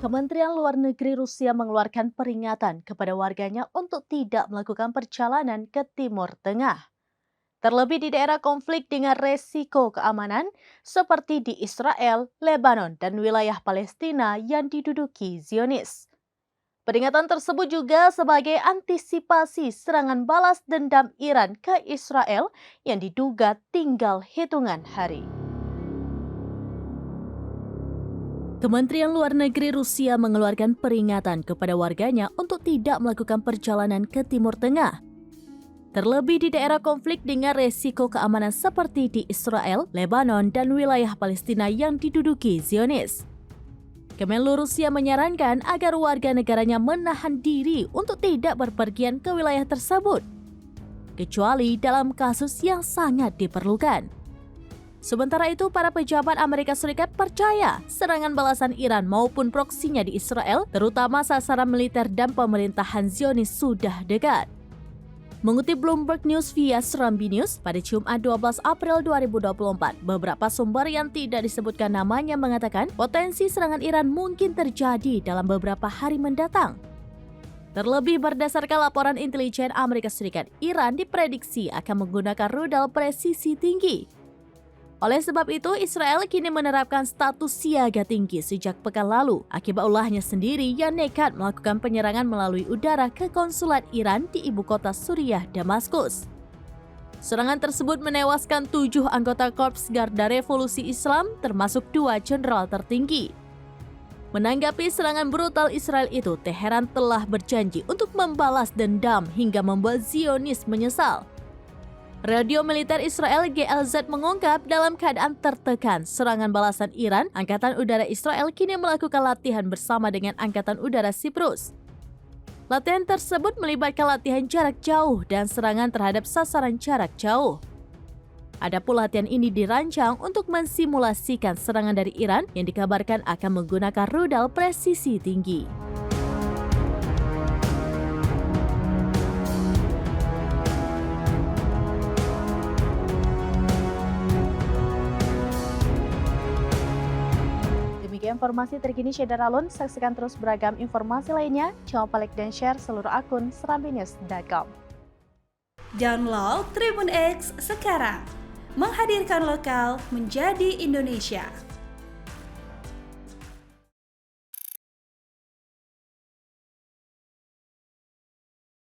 Kementerian Luar Negeri Rusia mengeluarkan peringatan kepada warganya untuk tidak melakukan perjalanan ke Timur Tengah. Terlebih di daerah konflik dengan resiko keamanan seperti di Israel, Lebanon, dan wilayah Palestina yang diduduki Zionis. Peringatan tersebut juga sebagai antisipasi serangan balas dendam Iran ke Israel yang diduga tinggal hitungan hari. Kementerian Luar Negeri Rusia mengeluarkan peringatan kepada warganya untuk tidak melakukan perjalanan ke Timur Tengah. Terlebih di daerah konflik dengan resiko keamanan seperti di Israel, Lebanon, dan wilayah Palestina yang diduduki Zionis. Kemenlu Rusia menyarankan agar warga negaranya menahan diri untuk tidak berpergian ke wilayah tersebut, kecuali dalam kasus yang sangat diperlukan. Sementara itu, para pejabat Amerika Serikat percaya serangan balasan Iran maupun proksinya di Israel, terutama sasaran militer dan pemerintahan Zionis, sudah dekat. Mengutip Bloomberg News via Serambi News, pada Jumat 12 April 2024, beberapa sumber yang tidak disebutkan namanya mengatakan potensi serangan Iran mungkin terjadi dalam beberapa hari mendatang. Terlebih berdasarkan laporan intelijen Amerika Serikat, Iran diprediksi akan menggunakan rudal presisi tinggi. Oleh sebab itu, Israel kini menerapkan status siaga tinggi sejak pekan lalu akibat ulahnya sendiri yang nekat melakukan penyerangan melalui udara ke konsulat Iran di ibu kota Suriah, Damaskus. Serangan tersebut menewaskan 7 anggota Korps Garda Revolusi Islam, termasuk 2 jenderal tertinggi. Menanggapi serangan brutal Israel itu, Teheran telah berjanji untuk membalas dendam hingga membuat Zionis menyesal. Radio militer Israel GLZ mengungkap dalam keadaan tertekan serangan balasan Iran, Angkatan Udara Israel kini melakukan latihan bersama dengan Angkatan Udara Siprus. Latihan tersebut melibatkan latihan jarak jauh dan serangan terhadap sasaran jarak jauh. Adapun latihan ini dirancang untuk mensimulasikan serangan dari Iran yang dikabarkan akan menggunakan rudal presisi tinggi. Demikian informasi terkini Syedar Alun. Saksikan terus beragam informasi lainnya. Jangan lupa like dan share seluruh akun serambinews.com. Download Tribun X sekarang. Menghadirkan lokal menjadi Indonesia.